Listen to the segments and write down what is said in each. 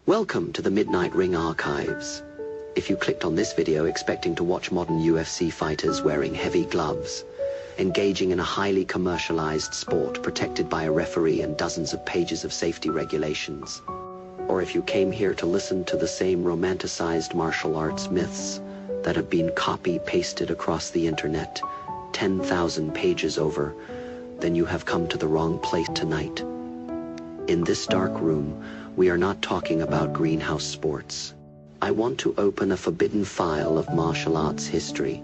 Welcome to the Midnight Ring Archives. If you clicked on this video expecting to watch modern UFC fighters wearing heavy gloves, engaging in a highly commercialized sport protected by a referee and dozens of pages of safety regulations, or if you came here to listen to the same romanticized martial arts myths that have been copy-pasted across the internet 10,000 pages over, then you have come to the wrong place tonight. In this dark room, we are not talking about greenhouse sports. I want to open a forbidden file of martial arts history,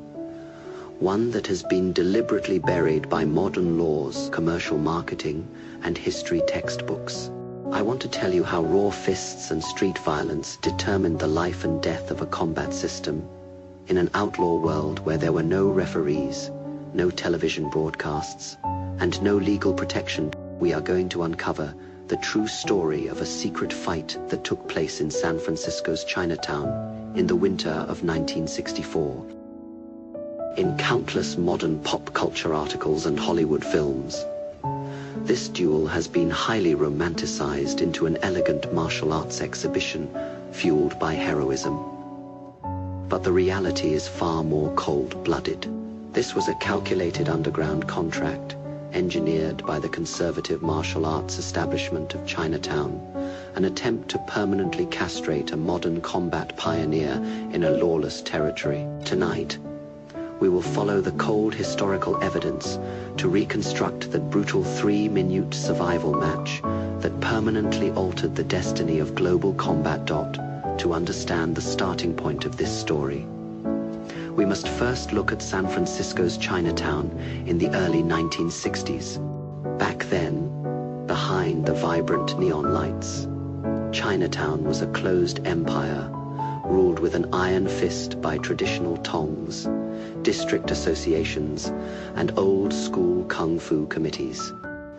one that has been deliberately buried by modern laws, commercial marketing, and history textbooks. I want to tell you how raw fists and street violence determined the life and death of a combat system in an outlaw world where there were no referees, no television broadcasts, and no legal protection. We are going to uncover the true story of a secret fight that took place in San Francisco's Chinatown in the winter of 1964. In countless modern pop culture articles and Hollywood films, this duel has been highly romanticized into an elegant martial arts exhibition fueled by heroism. But the reality is far more cold-blooded. This was a calculated underground contract engineered by the conservative martial arts establishment of Chinatown, an attempt to permanently castrate a modern combat pioneer in a lawless territory. Tonight, we will follow the cold historical evidence to reconstruct the brutal 3-minute survival match that permanently altered the destiny of global combat. To understand the starting point of this story, we must first look at San Francisco's Chinatown in the early 1960s. Back then, behind the vibrant neon lights, Chinatown was a closed empire, ruled with an iron fist by traditional Tongs, district associations, and old-school kung fu committees.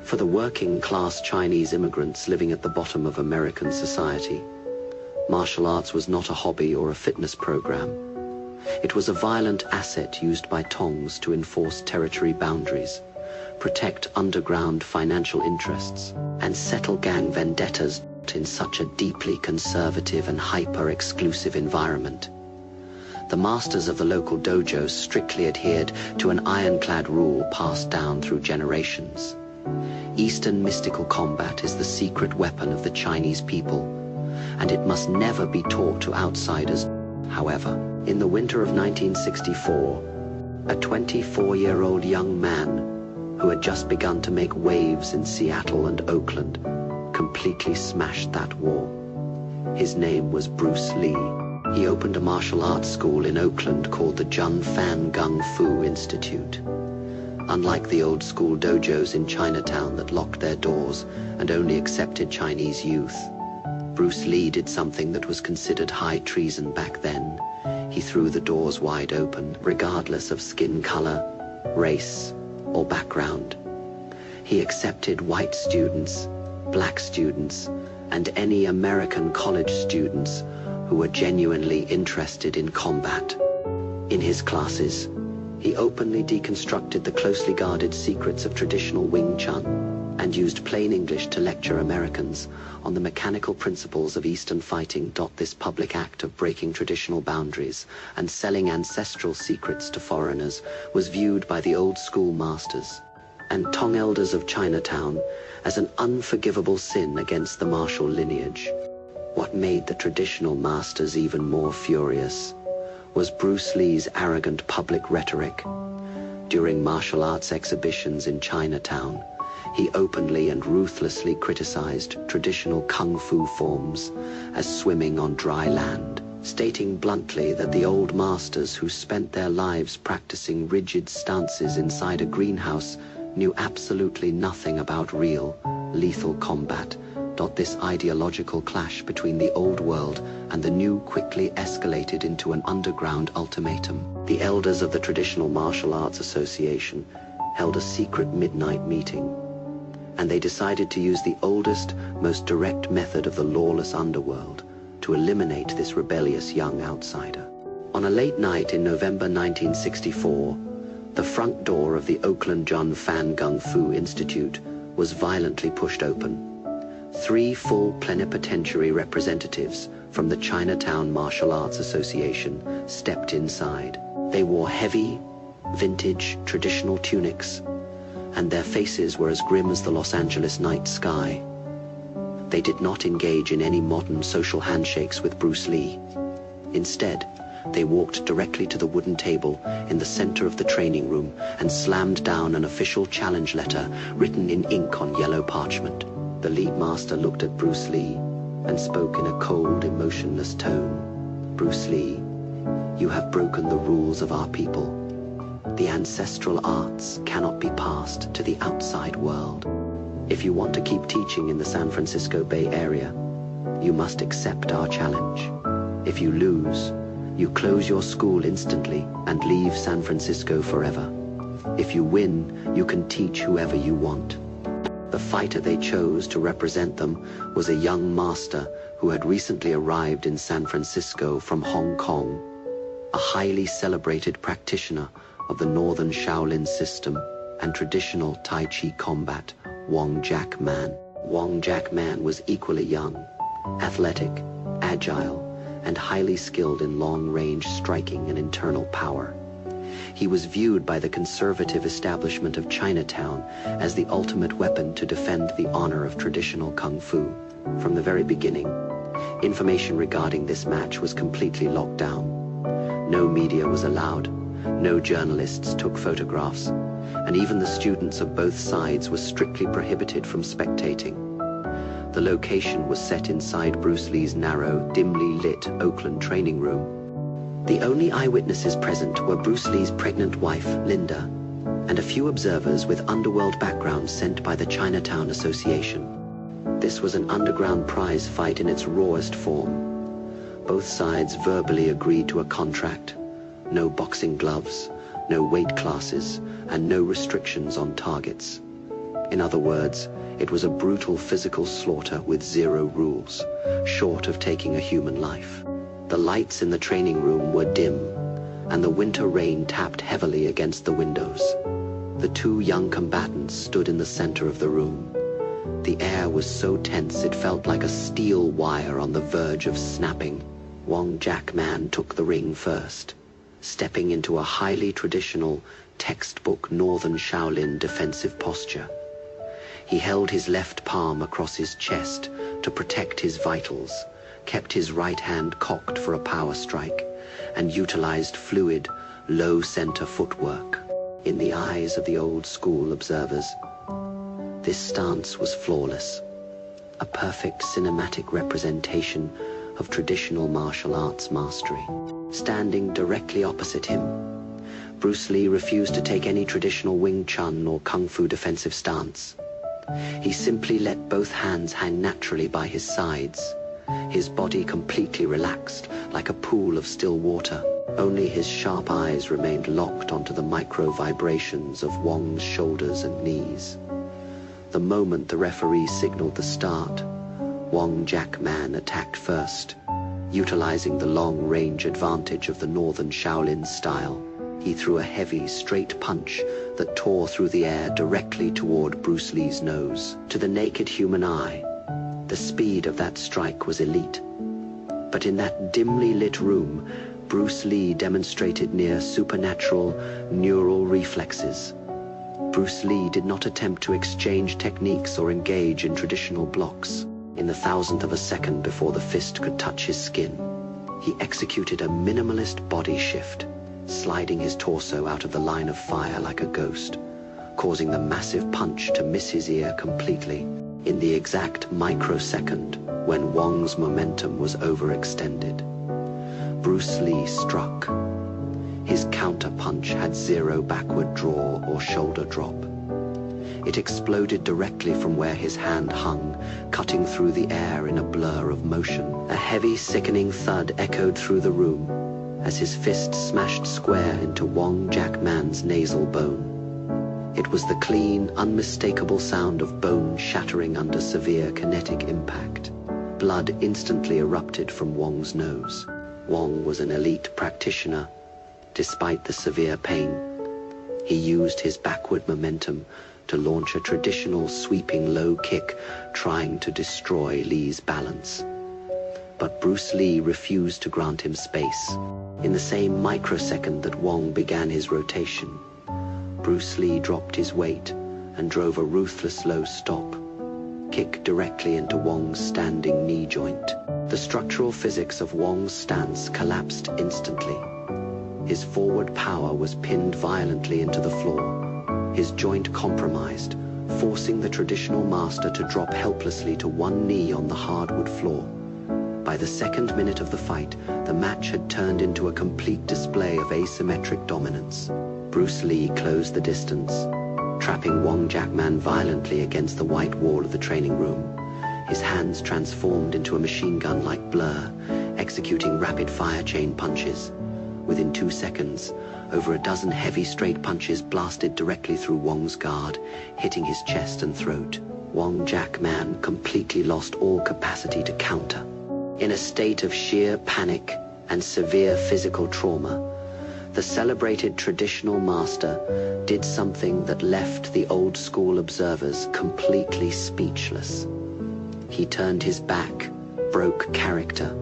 For the working-class Chinese immigrants living at the bottom of American society, martial arts was not a hobby or a fitness program. It was a violent asset used by Tongs to enforce territory boundaries, protect underground financial interests, and settle gang vendettas in such a deeply conservative and hyper-exclusive environment. The masters of the local dojos strictly adhered to an ironclad rule passed down through generations. Eastern mystical combat is the secret weapon of the Chinese people, and it must never be taught to outsiders. However, in the winter of 1964, a 24-year-old young man who had just begun to make waves in Seattle and Oakland completely smashed that wall. His name was Bruce Lee. He opened a martial arts school in Oakland called the Jun Fan Gung Fu Institute. Unlike the old-school dojos in Chinatown that locked their doors and only accepted Chinese youth, Bruce Lee did something that was considered high treason back then. He threw the doors wide open, regardless of skin color, race, or background. He accepted white students, black students, and any American college students who were genuinely interested in combat. In his classes, he openly deconstructed the closely guarded secrets of traditional Wing Chun and used plain English to lecture Americans on the mechanical principles of Eastern fighting. This public act of breaking traditional boundaries and selling ancestral secrets to foreigners was viewed by the old-school masters and Tong elders of Chinatown as an unforgivable sin against the martial lineage. What made the traditional masters even more furious was Bruce Lee's arrogant public rhetoric. During martial arts exhibitions in Chinatown, he openly and ruthlessly criticized traditional kung fu forms as swimming on dry land, stating bluntly that the old masters who spent their lives practicing rigid stances inside a greenhouse knew absolutely nothing about real, lethal combat. This ideological clash between the old world and the new quickly escalated into an underground ultimatum. The elders of the Traditional Martial Arts Association held a secret midnight meeting, and they decided to use the oldest, most direct method of the lawless underworld to eliminate this rebellious young outsider. On a late night in November 1964, the front door of the Oakland Jun Fan Gung Fu Institute was violently pushed open. 3 full plenipotentiary representatives from the Chinatown Martial Arts Association stepped inside. They wore heavy, vintage, traditional tunics, and their faces were as grim as the Los Angeles night sky. They did not engage in any modern social handshakes with Bruce Lee. Instead, they walked directly to the wooden table in the center of the training room and slammed down an official challenge letter written in ink on yellow parchment. The lead master looked at Bruce Lee and spoke in a cold, emotionless tone. "Bruce Lee, you have broken the rules of our people. The ancestral arts cannot be passed to the outside world. If you want to keep teaching in the San Francisco Bay Area, you must accept our challenge. If you lose, you close your school instantly and leave San Francisco forever. If you win, you can teach whoever you want." The fighter they chose to represent them was a young master who had recently arrived in San Francisco from Hong Kong, a highly celebrated practitioner of the Northern Shaolin system and traditional Tai Chi combat, Wong Jack Man. Wong Jack Man was equally young, athletic, agile, and highly skilled in long-range striking and internal power. He was viewed by the conservative establishment of Chinatown as the ultimate weapon to defend the honor of traditional kung fu. From the very beginning, information regarding this match was completely locked down. No media was allowed, no journalists took photographs, and even the students of both sides were strictly prohibited from spectating. The location was set inside Bruce Lee's narrow, dimly lit Oakland training room. The only eyewitnesses present were Bruce Lee's pregnant wife, Linda, and a few observers with underworld backgrounds sent by the Chinatown Association. This was an underground prize fight in its rawest form. Both sides verbally agreed to a contract. No boxing gloves, no weight classes, and no restrictions on targets. In other words, it was a brutal physical slaughter with 0 rules, short of taking a human life. The lights in the training room were dim, and the winter rain tapped heavily against the windows. The 2 young combatants stood in the center of the room. The air was so tense it felt like a steel wire on the verge of snapping. Wong Jack Man took the ring first, stepping into a highly traditional, textbook Northern Shaolin defensive posture. He held his left palm across his chest to protect his vitals, kept his right hand cocked for a power strike, and utilized fluid, low-center footwork. In the eyes of the old-school observers, this stance was flawless, a perfect cinematic representation of traditional martial arts mastery. Standing directly opposite him, Bruce Lee refused to take any traditional Wing Chun or Kung Fu defensive stance. He simply let both hands hang naturally by his sides, his body completely relaxed like a pool of still water. Only his sharp eyes remained locked onto the micro-vibrations of Wong's shoulders and knees. The moment the referee signaled the start, Wong Jack Man attacked first, utilizing the long-range advantage of the Northern Shaolin style. He threw a heavy, straight punch that tore through the air directly toward Bruce Lee's nose. To the naked human eye, the speed of that strike was elite. But in that dimly lit room, Bruce Lee demonstrated near supernatural neural reflexes. Bruce Lee did not attempt to exchange techniques or engage in traditional blocks. In the thousandth of a second before the fist could touch his skin, he executed a minimalist body shift, sliding his torso out of the line of fire like a ghost, causing the massive punch to miss his ear completely. In the exact microsecond when Wong's momentum was overextended, Bruce Lee struck. His counter-punch had 0 backward draw or shoulder drop. It exploded directly from where his hand hung, cutting through the air in a blur of motion. A heavy, sickening thud echoed through the room as his fist smashed square into Wong Jack Man's nasal bone. It was the clean, unmistakable sound of bone shattering under severe kinetic impact. Blood instantly erupted from Wong's nose. Wong was an elite practitioner. Despite the severe pain, he used his backward momentum to launch a traditional sweeping low kick, trying to destroy Lee's balance. But Bruce Lee refused to grant him space. In the same microsecond that Wong began his rotation, Bruce Lee dropped his weight and drove a ruthless low stop, kick directly into Wong's standing knee joint. The structural physics of Wong's stance collapsed instantly. His forward power was pinned violently into the floor, his joint compromised, forcing the traditional master to drop helplessly to one knee on the hardwood floor. By the second minute of the fight, the match had turned into a complete display of asymmetric dominance. Bruce Lee closed the distance, trapping Wong Jackman violently against the white wall of the training room. His hands transformed into a machine gun like Blur, executing rapid-fire chain punches. Within 2 seconds, over a dozen heavy straight punches blasted directly through Wong's guard, hitting his chest and throat. Wong Jackman completely lost all capacity to counter. In a state of sheer panic and severe physical trauma, the celebrated traditional master did something that left the old-school observers completely speechless. He turned his back, broke character,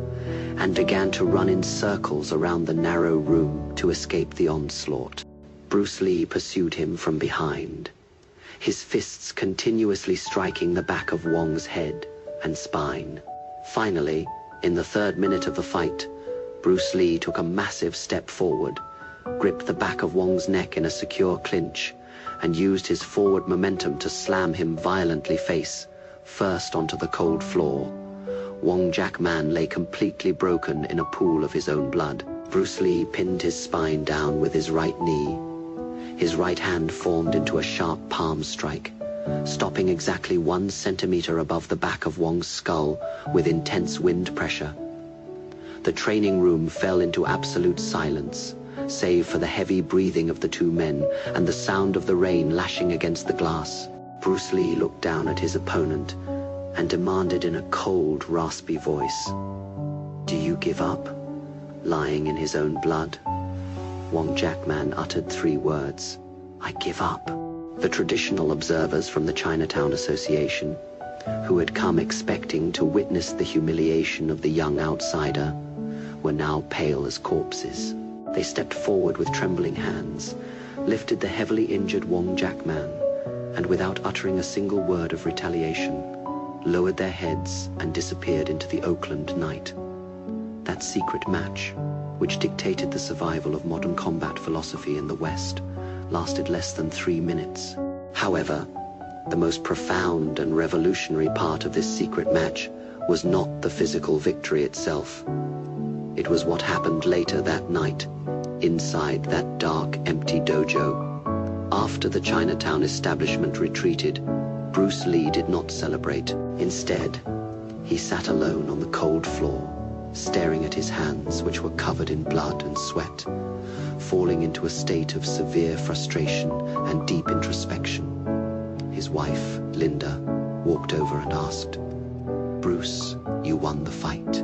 and began to run in circles around the narrow room to escape the onslaught. Bruce Lee pursued him from behind, his fists continuously striking the back of Wong's head and spine. Finally, in the third minute of the fight, Bruce Lee took a massive step forward, gripped the back of Wong's neck in a secure clinch, and used his forward momentum to slam him violently face first onto the cold floor. Wong Jackman lay completely broken in a pool of his own blood. Bruce Lee pinned his spine down with his right knee. His right hand formed into a sharp palm strike, stopping exactly 1 centimeter above the back of Wong's skull with intense wind pressure. The training room fell into absolute silence, save for the heavy breathing of the two men and the sound of the rain lashing against the glass. Bruce Lee looked down at his opponent and demanded in a cold, raspy voice, "Do you give up?" Lying in his own blood, Wong Jackman uttered 3 words, "I give up." The traditional observers from the Chinatown Association, who had come expecting to witness the humiliation of the young outsider, were now pale as corpses. They stepped forward with trembling hands, lifted the heavily injured Wong Jackman, and without uttering a single word of retaliation, lowered their heads and disappeared into the Oakland night. That secret match, which dictated the survival of modern combat philosophy in the West, lasted less than 3 minutes. However, the most profound and revolutionary part of this secret match was not the physical victory itself. It was what happened later that night, inside that dark, empty dojo. After the Chinatown establishment retreated, Bruce Lee did not celebrate. Instead, he sat alone on the cold floor, staring at his hands, which were covered in blood and sweat, falling into a state of severe frustration and deep introspection. His wife, Linda, walked over and asked, "Bruce, you won the fight.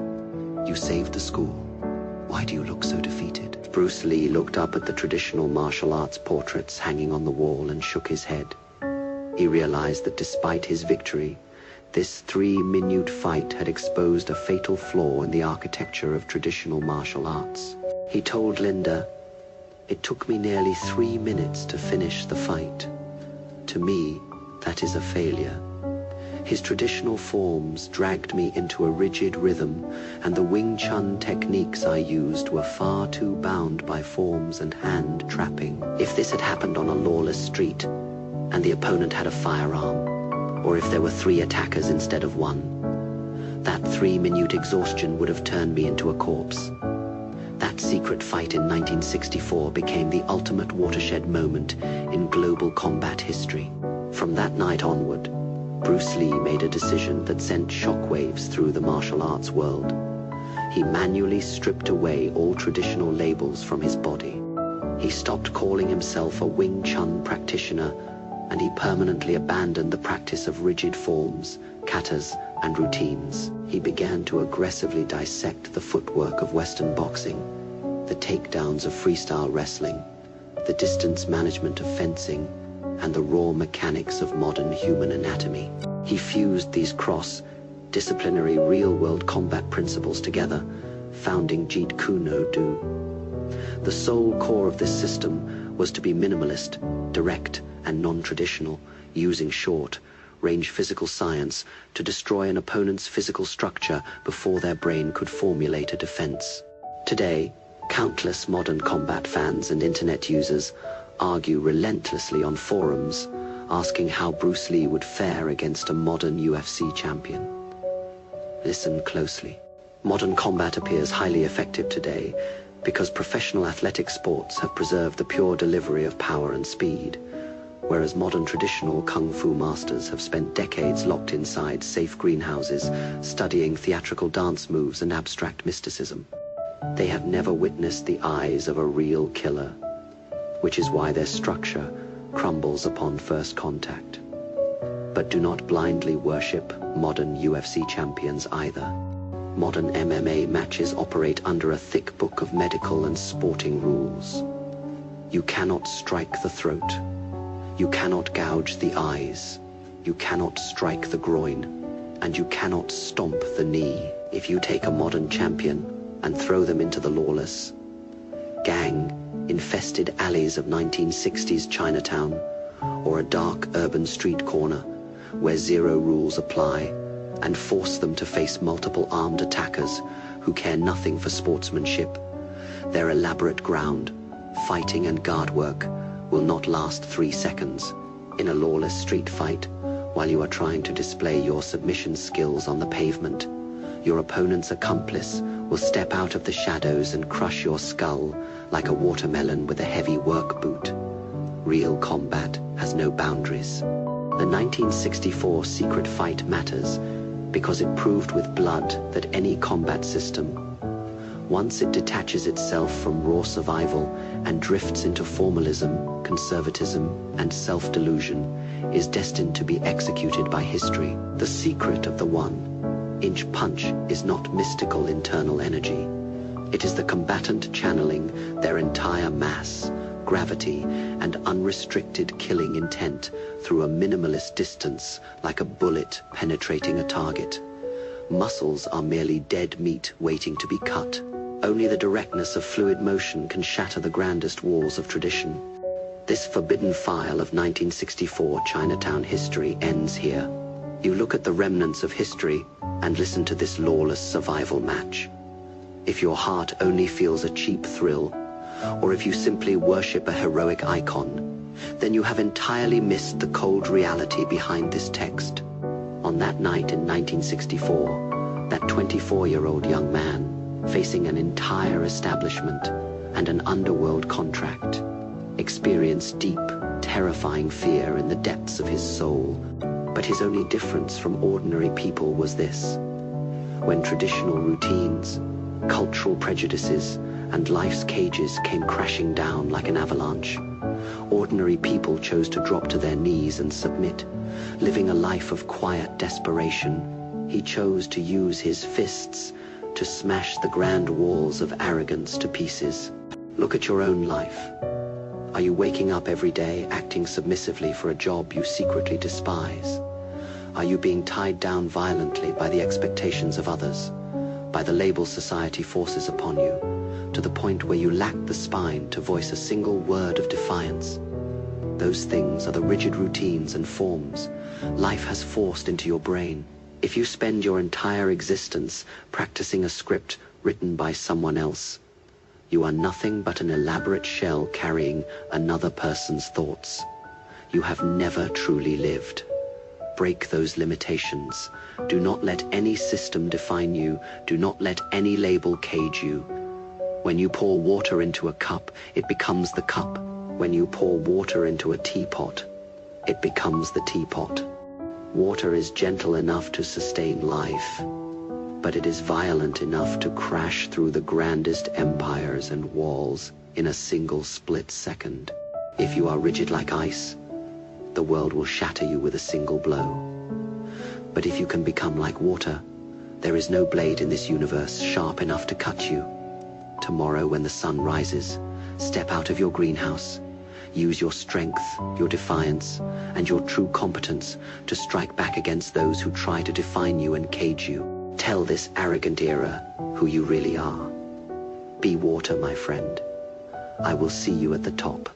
You saved the school. Why do you look so defeated?" Bruce Lee looked up at the traditional martial arts portraits hanging on the wall and shook his head. He realized that despite his victory, this 3-minute fight had exposed a fatal flaw in the architecture of traditional martial arts. He told Linda, "It took me nearly 3 minutes to finish the fight. To me, that is a failure. His traditional forms dragged me into a rigid rhythm, and the Wing Chun techniques I used were far too bound by forms and hand trapping. If this had happened on a lawless street, and the opponent had a firearm, or if there were 3 attackers instead of 1, that 3-minute exhaustion would have turned me into a corpse." That secret fight in 1964 became the ultimate watershed moment in global combat history. From that night onward, Bruce Lee made a decision that sent shockwaves through the martial arts world. He manually stripped away all traditional labels from his body. He stopped calling himself a Wing Chun practitioner, and he permanently abandoned the practice of rigid forms, katas, and routines. He began to aggressively dissect the footwork of Western boxing, the takedowns of freestyle wrestling, the distance management of fencing, and the raw mechanics of modern human anatomy. He fused these cross-disciplinary real-world combat principles together, founding Jeet Kune Do. The sole core of this system was to be minimalist, direct, and non-traditional, using short-range physical science to destroy an opponent's physical structure before their brain could formulate a defense. Today, countless modern combat fans and internet users argue relentlessly on forums, asking how Bruce Lee would fare against a modern UFC champion. Listen closely. Modern combat appears highly effective today because professional athletic sports have preserved the pure delivery of power and speed, whereas modern traditional kung fu masters have spent decades locked inside safe greenhouses, studying theatrical dance moves and abstract mysticism. They have never witnessed the eyes of a real killer, which is why their structure crumbles upon first contact. But do not blindly worship modern UFC champions either. Modern MMA matches operate under a thick book of medical and sporting rules. You cannot strike the throat. You cannot gouge the eyes. You cannot strike the groin. And you cannot stomp the knee. If you take a modern champion and throw them into the lawless, gang-infested alleys of 1960s Chinatown, or a dark urban street corner where zero rules apply, and force them to face multiple armed attackers who care nothing for sportsmanship, their elaborate ground, fighting and guard work will not last 3 seconds. In a lawless street fight, while you are trying to display your submission skills on the pavement, your opponent's accomplice will step out of the shadows and crush your skull like a watermelon with a heavy work boot. Real combat has no boundaries. The 1964 secret fight matters because it proved with blood that any combat system, once it detaches itself from raw survival and drifts into formalism, conservatism, and self-delusion, is destined to be executed by history. The secret of the one-inch punch is not mystical internal energy. It is the combatant channeling their entire mass, gravity, and unrestricted killing intent through a minimalist distance, like a bullet penetrating a target. Muscles are merely dead meat waiting to be cut. Only the directness of fluid motion can shatter the grandest walls of tradition. This forbidden file of 1964 Chinatown history ends here. You look at the remnants of history and listen to this lawless survival match. If your heart only feels a cheap thrill, or if you simply worship a heroic icon, then you have entirely missed the cold reality behind this text. On that night in 1964, that 24-year-old young man, facing an entire establishment and an underworld contract, experienced deep, terrifying fear in the depths of his soul. But his only difference from ordinary people was this: when traditional routines, cultural prejudices, and life's cages came crashing down like an avalanche, ordinary people chose to drop to their knees and submit, living a life of quiet desperation. He chose to use his fists to smash the grand walls of arrogance to pieces. Look at your own life. Are you waking up every day acting submissively for a job you secretly despise? Are you being tied down violently by the expectations of others, by the label society forces upon you, to the point where you lack the spine to voice a single word of defiance? Those things are the rigid routines and forms life has forced into your brain. If you spend your entire existence practicing a script written by someone else, you are nothing but an elaborate shell carrying another person's thoughts. You have never truly lived. Break those limitations. Do not let any system define you. Do not let any label cage you. When you pour water into a cup, it becomes the cup. When you pour water into a teapot, it becomes the teapot. Water is gentle enough to sustain life, but it is violent enough to crash through the grandest empires and walls in a single split second. If you are rigid like ice, the world will shatter you with a single blow. But if you can become like water, there is no blade in this universe sharp enough to cut you. Tomorrow when the sun rises, step out of your greenhouse. Use your strength, your defiance, and your true competence to strike back against those who try to define you and cage you. Tell this arrogant era who you really are. Be water, my friend. I will see you at the top.